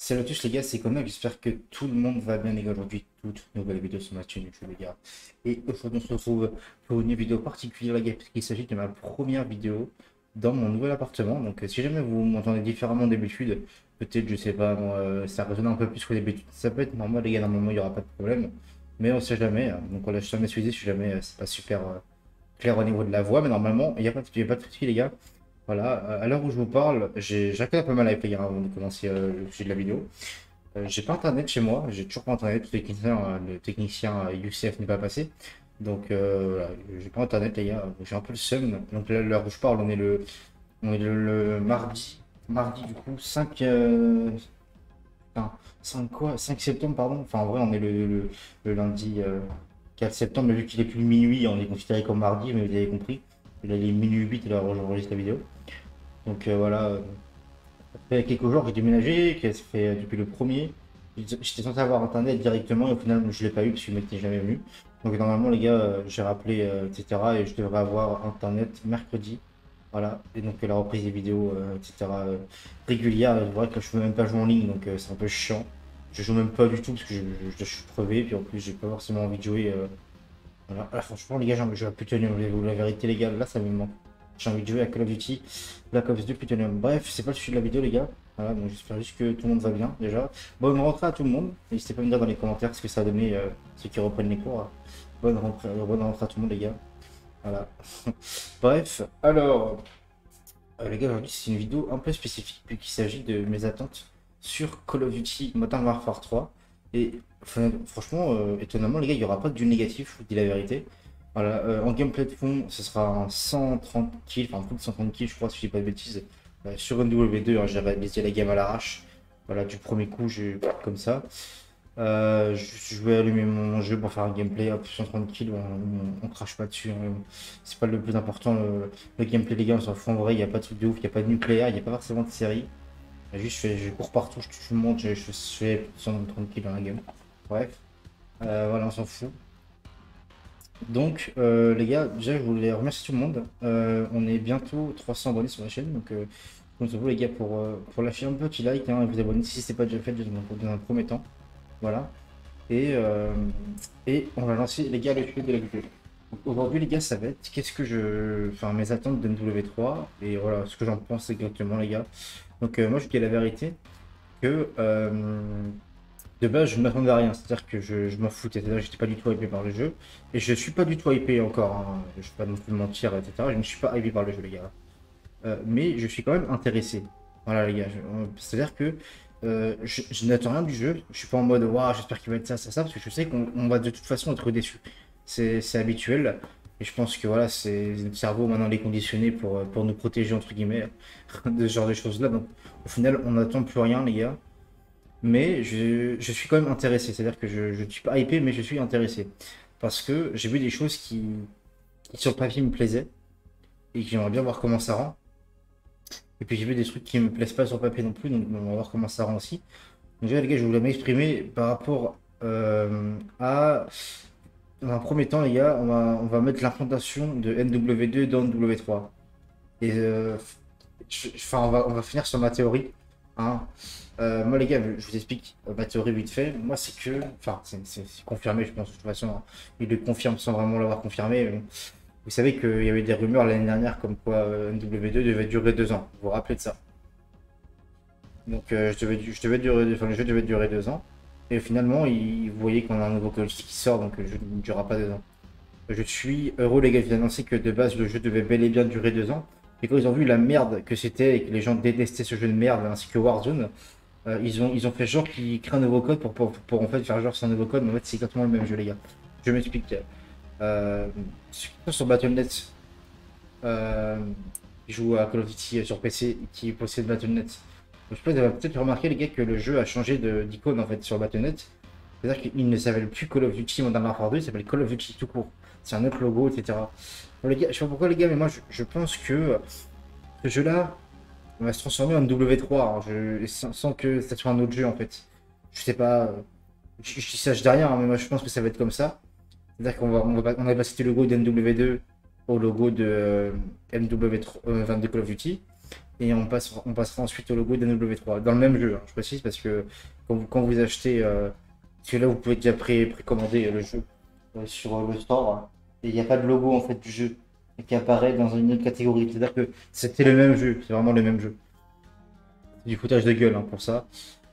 Salut à tous les gars, c'est Connor, j'espère que tout le monde va bien les gars aujourd'hui, toute nouvelle vidéo sur ma chaîne YouTube les gars. Et aujourd'hui on se retrouve pour une vidéo particulière les gars, puisqu'il s'agit de ma première vidéo dans mon nouvel appartement. Donc si jamais vous m'entendez différemment d'habitude, peut-être je sais pas, moi, ça résonne un peu plus que d'habitude, ça peut être normal les gars, normalement il n'y aura pas de problème. Mais on sait jamais, hein. Donc voilà, je suis jamais suivi si jamais c'est pas super clair au niveau de la voix, mais normalement il y a pas de souci les gars. Voilà, à l'heure où je vous parle, j'ai un peu mal avec les gars avant de commencer le sujet de la vidéo. J'ai pas internet chez moi, j'ai toujours pas internet, le technicien UCF n'est pas passé. Donc voilà, j'ai pas internet les gars, j'ai un peu le seum. Donc là, à l'heure où je parle, on est le mardi du coup, 5 enfin, 5 quoi? 5 septembre pardon. Enfin en vrai on est le lundi 4 septembre, mais vu qu'il est plus minuit, on est considéré comme mardi, mais vous avez compris. Là, il est minuit 8 là où j'enregistre la vidéo. Donc voilà, ça fait quelques jours que j'ai déménagé, que ça fait depuis le premier. J'étais censé avoir internet directement et au final je l'ai pas eu parce que le mec n'est jamais venu. Donc normalement les gars, j'ai rappelé, etc. Et je devrais avoir internet mercredi. Voilà, et donc la reprise des vidéos, etc. Régulière. C'est vrai que je peux même pas jouer en ligne, donc c'est un peu chiant. Je joue même pas du tout parce que je suis crevé, puis en plus j'ai pas forcément envie de jouer. Voilà. Ah, franchement, les gars, j'ai envie de jouer à Plutonium. La vérité, les gars, là, ça me manque. J'ai envie de jouer à Call of Duty, Black Ops 2 Plutonium. Bref, c'est pas le sujet de la vidéo, les gars. Voilà, donc j'espère juste que tout le monde va bien, déjà. Bonne rentrée à tout le monde. N'hésitez pas à me dire dans les commentaires ce que ça a donné, ceux qui reprennent les cours. Bonne rentrée à tout le monde, les gars. Voilà. Bref, alors, les gars, aujourd'hui, c'est une vidéo un peu spécifique, puisqu'il s'agit de mes attentes sur Call of Duty Modern Warfare 3. Et enfin, franchement, étonnamment, les gars, il n'y aura pas que du négatif, je vous dis la vérité. Voilà, en gameplay de fond, ce sera un 130 kills, enfin plus de 130 kills, je crois, si je dis pas de bêtises. Sur NW2, hein, j'ai réalisé la game à l'arrache. Voilà, du premier coup, j'ai comme ça. Je vais allumer mon jeu pour faire un gameplay, hop, 130 kills, on crache pas dessus, hein. C'est pas le plus important, le gameplay, les gars, on s'en fout en vrai, il n'y a pas de truc de ouf, il n'y a pas de nucléaire, il n'y a pas forcément de série. Juste, je cours partout, je tue tout le monde, je fais 130 kills dans la game. Bref, voilà, on s'en fout. Donc, les gars, déjà, je voulais remercier tout le monde. On est bientôt 300 abonnés sur la chaîne, donc compte sur vous, les gars, pour lâcher un petit like, hein, et vous abonner si ce n'est pas déjà fait dans un premier temps. Voilà. Et, euh, et on va lancer, les gars, le sujet de la vidéo. Donc, aujourd'hui, les gars, ça va être qu'est-ce que je. Enfin, mes attentes de MW3, et voilà, ce que j'en pense exactement, les gars. Donc, moi, je dis la vérité que de base, je ne m'attendais à rien. C'est-à-dire que je m'en foutais. C'est-à-dire que j'étais pas du tout hypé par le jeu. Et je suis pas du tout hypé encore, hein. Je vais pas non plus mentir, etc. Je ne suis pas hypé par le jeu, les gars. Mais je suis quand même intéressé. Voilà, les gars. C'est-à-dire que je n'attends rien du jeu. Je suis pas en mode, waouh, j'espère qu'il va être ça, parce que je sais qu'on va de toute façon être déçu. C'est habituel. Et je pense que voilà, c'est notre cerveau maintenant les conditionné pour nous protéger, entre guillemets, de ce genre de choses-là. Donc, au final, on n'attend plus rien, les gars. Mais je suis quand même intéressé. C'est-à-dire que je ne suis pas hypé, mais je suis intéressé. Parce que j'ai vu des choses qui sur le papier me plaisaient et que j'aimerais bien voir comment ça rend. Et puis j'ai vu des trucs qui me plaisent pas sur le papier non plus, donc on va voir comment ça rend aussi. Donc déjà les gars, je voulais m'exprimer par rapport à... Dans un premier temps les gars, on va mettre l'implantation de NW2 dans NW3. Et enfin on va finir sur ma théorie, hein. Moi les gars, je vous explique ma théorie vite fait. Moi c'est que... Enfin c'est confirmé je pense de toute façon, hein. Il le confirme sans vraiment l'avoir confirmé. Vous savez qu'il y avait des rumeurs l'année dernière comme quoi NW2 devait durer 2 ans. Vous vous rappelez de ça? Donc je devais durer, enfin, le jeu devait durer 2 ans. Et finalement, vous voyez qu'on a un nouveau Call of Duty qui sort, donc le jeu ne durera pas 2 ans. Je suis heureux les gars d'annoncer que de base le jeu devait bel et bien durer 2 ans. Et quand ils ont vu la merde que c'était et que les gens détestaient ce jeu de merde ainsi que Warzone, ils ont fait genre qu'ils créent un nouveau code pour en fait faire genre c'est un nouveau code, mais en fait c'est exactement le même jeu les gars. Je m'explique. Euh, Ceux qui sont sur Battle.net, euh, qui joue à Call of Duty sur PC, qui possède Battle.net. Je sais pas, vous avez peut-être remarqué les gars que le jeu a changé d'icône en fait sur Battle.net. C'est-à-dire qu'il ne s'appelle plus Call of Duty Modern Warfare 2, il s'appelle Call of Duty tout court. C'est un autre logo, etc. Bon, les gars, je sais pas pourquoi les gars, mais moi je pense que ce jeu-là va se transformer en W3, hein, sans que ça soit un autre jeu en fait. Je sais pas, je dis ça, je dis rien, hein, mais moi je pense que ça va être comme ça. C'est-à-dire on va passer le logo de NW2 au logo de MW3, 22 Call of Duty. et on passera ensuite au logo d'NW3 dans le même jeu, hein, je précise, parce que quand vous achetez, parce que là vous pouvez déjà précommander le jeu sur le store, hein, et il n'y a pas de logo en fait du jeu qui apparaît dans une autre catégorie. C'est-à-dire que c'était le même jeu, c'est vraiment le même jeu. C'est du foutage de gueule hein, pour ça.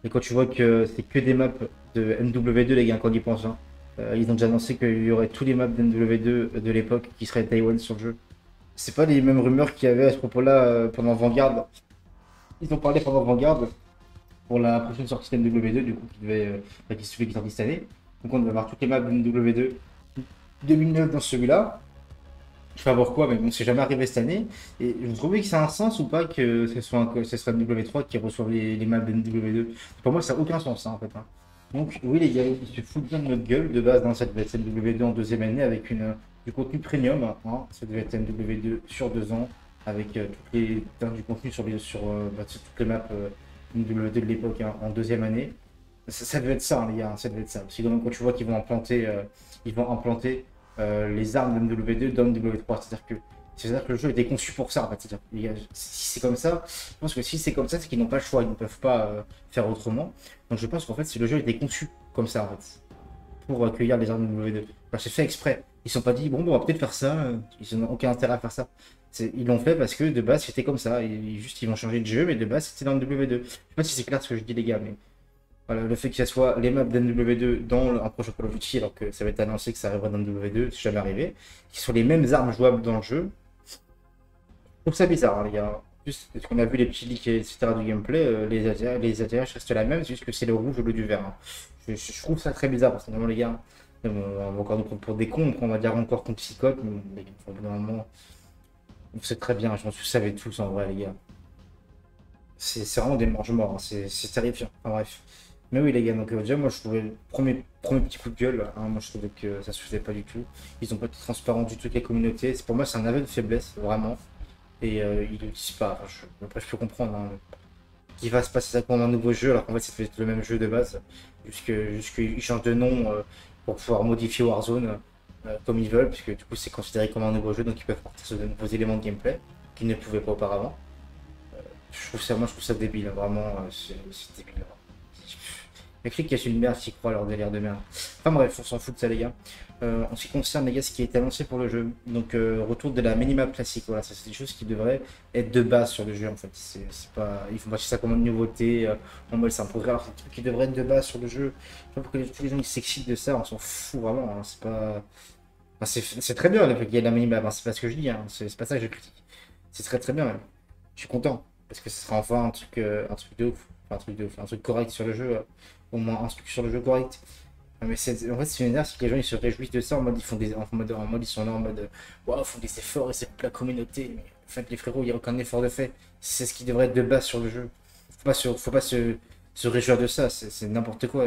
Et quand tu vois que c'est que des maps de MW2, les gars, quand ils pensent, hein, ils ont déjà annoncé qu'il y aurait tous les maps d'MW2 de l'époque qui seraient Taïwan sur le jeu. C'est pas les mêmes rumeurs qu'il y avait à ce propos-là pendant Vanguard. Ils ont parlé pendant Vanguard pour la prochaine sortie d'MW2, du coup, qui se fait qui sortit cette année. Donc on va avoir toutes les maps d'MW2 2009 dans celui-là. Je sais pas pourquoi, mais bon, c'est jamais arrivé cette année. Et vous trouvez que ça a un sens ou pas que ce soit MW3 qui reçoive les maps de MW2? Pour moi, ça n'a aucun sens, ça, en fait, hein. Donc, oui, les gars, ils se foutent bien de notre gueule de base dans cette MW2 en deuxième année avec du contenu premium, hein. Ça devait être MW2 sur 2 ans avec du contenu sur toutes les maps MW2 de l'époque hein, en deuxième année. Ça devait être ça, hein, les gars, hein, ça devait être ça. Sinon, quand tu vois qu'ils vont implanter les armes de MW2 dans MW3. C'est-à-dire que le jeu était conçu pour ça, en fait. C'est-à-dire, si c'est comme ça, je pense que si c'est comme ça, c'est qu'ils n'ont pas le choix, ils ne peuvent pas faire autrement. Donc je pense qu'en fait, si le jeu était conçu comme ça, en fait, pour accueillir les armes de MW2. Enfin, c'est fait exprès. Ils ne sont pas dit, bon, on va peut-être faire ça, ils n'ont aucun intérêt à faire ça. Ils l'ont fait parce que de base, c'était comme ça. Juste, ils vont changer de jeu, mais de base, c'était dans MW2. Je sais pas si c'est clair ce que je dis, les gars, mais voilà, le fait que ce soit les maps d'NW2 dans un prochain Call of Duty, alors que ça va être annoncé que ça arrivera dans NW2, c'est jamais arrivé, qui sont les mêmes armes jouables dans le jeu, je trouve ça bizarre, hein, les gars. Juste parce qu'on a vu les petits leaks, etc. du gameplay, les atterrissages restent la même, c'est juste que c'est le rouge au lieu du vert, hein. Je trouve ça très bizarre, personnellement, les gars. On va encore nous prendre pour des cons, on va dire encore qu'on psychote, mais normalement, on sait très bien, je pense que vous savez tous en vrai, les gars. C'est vraiment des mange-morts, hein, c'est terrifiant. Enfin bref. Mais oui, les gars, donc déjà, moi je trouvais, premier petit coup de gueule, hein, moi je trouvais que ça se faisait pas du tout. Ils ont pas été transparents du tout avec la communauté. Pour moi, c'est un aveu de faiblesse, vraiment. Et ils le disent pas. Enfin, après, je peux comprendre hein, qu'il va se passer ça comme un nouveau jeu, alors qu'en fait, c'est le même jeu de base. Jusqu'ils changent de nom pour pouvoir modifier Warzone comme ils veulent, puisque du coup, c'est considéré comme un nouveau jeu, donc ils peuvent partir sur de nouveaux éléments de gameplay qu'ils ne pouvaient pas auparavant. Moi, je trouve ça débile, hein, vraiment, c'est débile. Les clics cachent une merde qui croient à leur délire de merde. Enfin bref, on s'en fout de ça les gars. En ce qui concerne les gars, ce qui a été annoncé pour le jeu, donc retour de la minimap classique, voilà, ça c'est des choses qui devraient être de base sur le jeu en fait. C'est pas, il faut passer ça comme une nouveauté, en mode c'est un progrès, alors c'est des trucs qui devraient être de base sur le jeu. Je sais pas pourquoi tous les gens ils s'excitent de ça, on s'en fout vraiment, hein, c'est pas. Enfin, c'est très bien le fait qu'il y ait de la minimap, hein, c'est pas ce que je dis, hein, c'est pas ça que je critique. C'est très très bien même. Je suis content, parce que ce sera enfin un truc de ouf, enfin, un truc de ouf, un truc correct sur le jeu. Au moins un truc sur le jeu correct. Mais en fait, c'est une énergie que les gens ils se réjouissent de ça en mode ils font en mode ils sont là en mode waouh, ils font des efforts et c'est pour la communauté. Mais en fait, les frérots, il n'y a aucun effort de fait. C'est ce qui devrait être de base sur le jeu. Faut pas se réjouir de ça, c'est n'importe quoi.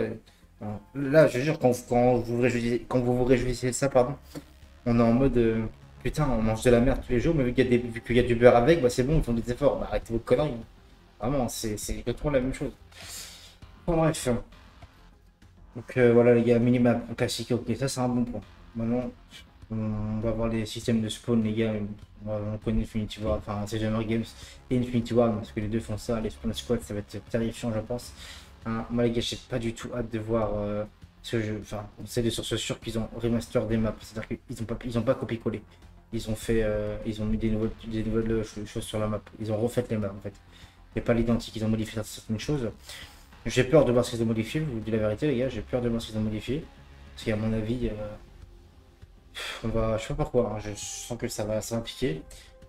Là, je jure, quand vous vous réjouissez de ça, pardon, on est en mode putain, on mange de la merde tous les jours, mais vu qu'il y a du beurre avec, bah c'est bon, ils font des efforts. Bah, arrêtez vos conneries. Vraiment, c'est exactement la même chose. Bon, bref. Donc voilà les gars, minimap classique, ok, ça c'est un bon point. Maintenant, on va voir les systèmes de spawn les gars. On connaît Infinity War, enfin c'est Jammer Games et Infinity War, parce que les deux font ça, les spawn squads ça va être terrifiant je pense. Hein, moi les gars, j'ai pas du tout hâte de voir ce jeu, enfin c'est de sur ce sûr qu'ils ont remaster des maps, c'est-à-dire qu'ils ont pas copié-collé. Ils ont mis des nouvelles choses sur la map, ils ont refait les maps en fait. Mais pas l'identique, ils ont modifié certaines choses. J'ai peur de voir ce qu'ils ont modifié, je vous dis la vérité les gars, j'ai peur de voir ce qu'ils ont modifié. Parce qu'à mon avis, je sais pas pourquoi, hein, je sens que ça va piquer.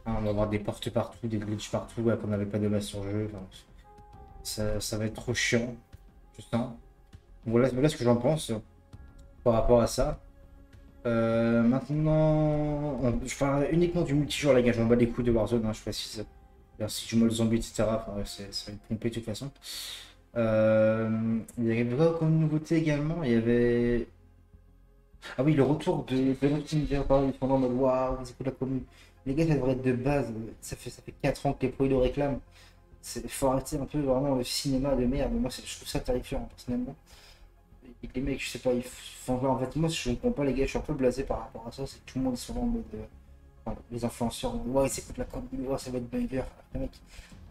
Hein, on va avoir des portes partout, des glitches partout, ouais, qu'on n'avait pas de base sur le jeu. Enfin, ça va être trop chiant, je sens. Voilà ce que j'en pense par rapport à ça. Maintenant, je parle uniquement du multijoueur les gars, je m'en bats les couilles de Warzone, hein, je précise. Si je me le zombie, etc., enfin, ouais, ça va être pompé de toute façon. Il y avait quoi comme nouveauté également? Il y avait. Ah oui, le retour de Naughty Dog, ils sont en mode waouh, c'est quoi la commune. Les gars, ça devrait être de base. Ça fait 4 ans que les pros ils le réclament. Il faut arrêter un peu vraiment le cinéma de merde. Moi, je trouve ça terrifiant, hein, personnellement. Et les mecs, je sais pas, enfin, en fait, moi, je comprends pas, les gars, je suis un peu blasé par rapport à ça. C'est que tout le monde est souvent en mode. Enfin, les influenceurs, ouais, c'est quoi la commune, ouais, ça va être banger. Les mecs,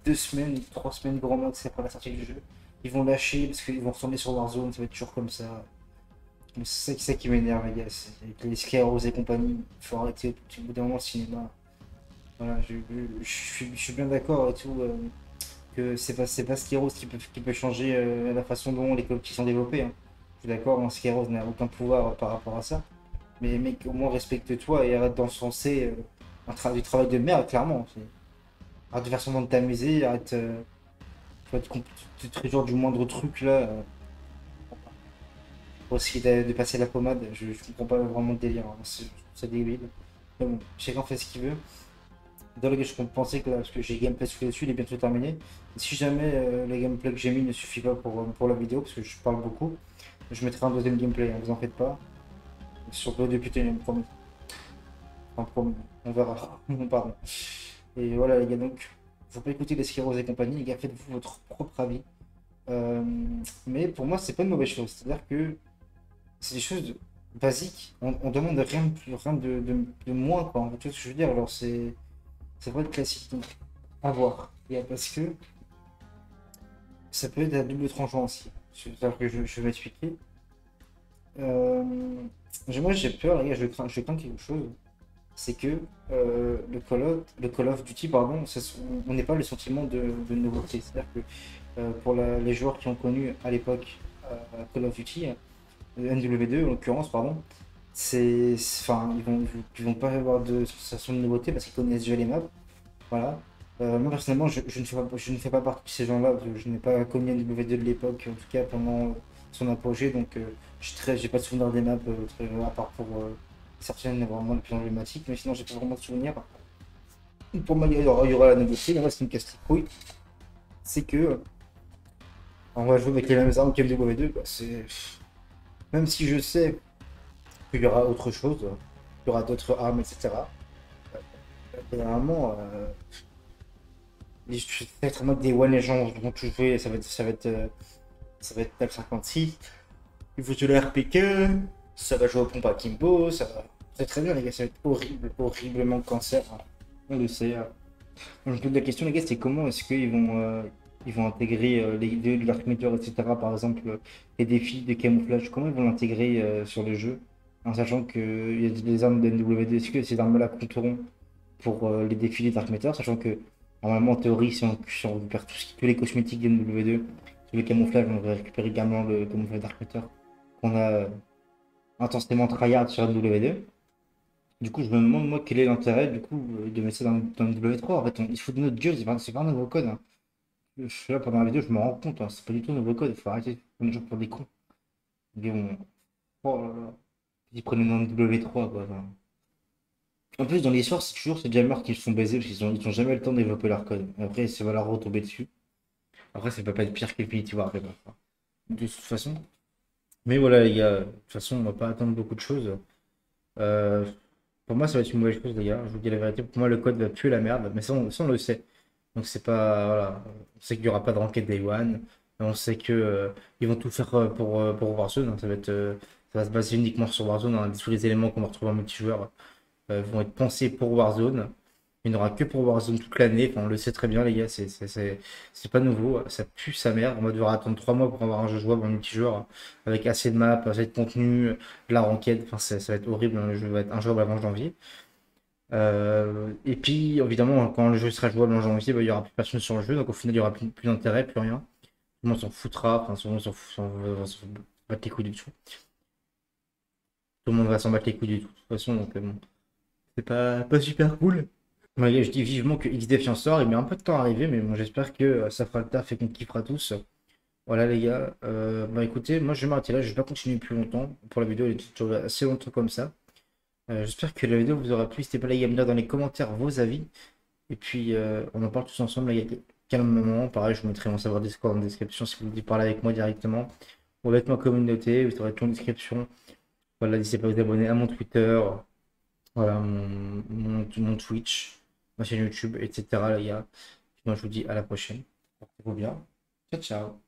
2 semaines, 3 semaines grand max après la sortie du jeu. Ils vont lâcher parce qu'ils vont retourner sur Warzone, ça va être toujours comme ça. C'est ça qui m'énerve, les gars. Avec les Skyros et compagnie, il faut arrêter au bout d'un moment le cinéma. Voilà, je suis bien d'accord et tout. Que c'est pas Skyros qui peut changer la façon dont les coquilles sont développées, hein. Je suis d'accord, hein, Skyros n'a aucun pouvoir par rapport à ça. Mais mec, au moins respecte-toi et arrête d'encenser du travail de merde, clairement. Arrête de faire semblant de t'amuser, arrête tu vois, te réjouir du moindre truc là. Pour essayer de passer la pommade, je comprends pas vraiment le délire, hein. C'est débile. Mais bon, chacun fait ce qu'il veut. Dans le je pensais que là, parce que j'ai gameplay sous les dessus, il est bientôt terminé. Et si jamais le gameplay que j'ai mis ne suffit pas pour la vidéo, parce que je parle beaucoup, je mettrai un deuxième gameplay, hein, vous en faites pas. Sur deux putain, promis. Enfin, promis. On verra. Pardon. Et voilà les gars, donc, faut pas écouter les Skyros et compagnie, les gars, faites-vous votre propre avis. Euh, mais pour moi, c'est pas une mauvaise chose. C'est-à-dire que c'est des choses basiques. On demande rien de plus, rien de moins, quoi. Tu vois ce que je veux dire? Alors, c'est pas le classique. Donc, à voir. Et parce que ça peut être à double tranchant aussi. C'est-à-dire que je vais m'expliquer. Euh, moi, j'ai peur, les gars, je crains quelque chose. C'est que le Call of Duty, pardon, on n'est pas le sentiment de nouveauté. C'est-à-dire que pour les joueurs qui ont connu à l'époque Call of Duty, NW2 en l'occurrence, pardon, enfin, ils vont pas avoir de sensation de nouveauté parce qu'ils connaissent déjà les maps. Voilà. Moi personnellement, je ne fais pas partie de ces gens-là. Je n'ai pas connu NW2 de l'époque, en tout cas pendant son apogée, donc j'ai pas de souvenir des maps, à part pour certaines vraiment les plus emblématiques, mais sinon j'ai pas vraiment de souvenir. Pour moi, il y aura la nouveauté, mais moi c'est une casse-couille. C'est que on va jouer avec les mêmes armes qu'MW2, quoi. Même si je sais qu'il y aura autre chose, qu'il y aura d'autres armes, etc. Généralement, ça va être en mode des One, les gens vont tout jouer, ça va être Tab 56, il faut jouer le RPK, ça va jouer au pompe à Kimbo, ça va. C'est très bien, les gars, ça va être horrible, horriblement cancer, hein. On le sait, hein. Donc, je pose la question, les gars, c'est comment est-ce qu'ils vont intégrer les Dark Matter, etc. Par exemple, les défis de camouflage, comment ils vont l'intégrer sur le jeu, en sachant qu'il y a des armes de NW2, est-ce que ces armes-là compteront pour les défis des Dark Matter, sachant que normalement, en théorie, si on récupère tous les cosmétiques de NW2, tous les camouflages, on va récupérer également le camouflage Dark Matter qu'on a intensément tryhard sur NW2. Du coup, je me demande, moi, quel est l'intérêt, du coup, de mettre ça dans le W3. En fait, il faut de notre gueule, c'est pas un nouveau code, hein. Je suis là pendant la vidéo, je me rends compte, hein, c'est pas du tout un nouveau code, il faut arrêter de prendre les gens pour des cons. Mais bon, oh là là, ils prennent dans le W3, quoi. Enfin. En plus, dans l'histoire, c'est déjà mort qu'ils se font baiser parce qu'ils ont jamais eu le temps de développer leur code. Et après, ça va leur retomber dessus. Après, ça peut pas être pire qu'Infinity Warfare, enfin, de toute façon. Mais voilà, les gars, de toute façon, on va pas attendre beaucoup de choses. Euh, pour moi, ça va être une mauvaise chose, les gars. Je vous dis la vérité. Pour moi, le code va puer la merde. Mais ça, on le sait. Donc, c'est pas. Voilà. On sait qu'il n'y aura pas de ranked Day One. On sait que ils vont tout faire pour Warzone, hein. Ça va se baser uniquement sur Warzone, hein. Tous les éléments qu'on va retrouver en multijoueur vont être pensés pour Warzone. Il n'y en aura que pour Warzone toute l'année. Enfin, on le sait très bien, les gars. C'est pas nouveau. Ça pue sa mère. On va devoir attendre 3 mois pour avoir un jeu jouable en multijoueur avec assez de maps, assez de contenu, de la ranked. Enfin, ça va être horrible, hein. Le jeu va être injouable avant janvier. Et puis, évidemment, quand le jeu sera jouable en janvier, bah, il n'y aura plus personne sur le jeu. Donc, au final, il n'y aura plus d'intérêt, plus rien. Tout le monde s'en foutra. Enfin, tout le monde s'en battre les couilles du tout. Tout le monde va s'en battre les couilles du tout. De toute façon, donc, bon, c'est pas super cool. Ouais, je dis vivement que XDefiant sort, il met un peu de temps à arriver, mais bon, j'espère que ça fera le taf et qu'on kiffera tous. Voilà les gars, bah écoutez, moi je vais m'arrêter là, je vais pas continuer plus longtemps. Pour la vidéo, elle est toujours assez longtemps comme ça. J'espère que la vidéo vous aura plu, n'hésitez pas les gars à me dire dans les commentaires vos avis. Et puis on en parle tous ensemble, les gars, calmement. Pareil, je vous mettrai mon serveur Discord en description si vous voulez parler avec moi directement. Ou avec ma communauté, vous aurez tout en description. Voilà, n'hésitez pas à vous abonner à mon Twitter, voilà, mon Twitch, ma chaîne YouTube, etc. les gars. Moi, je vous dis à la prochaine. Portez-vous bien. Ciao, ciao.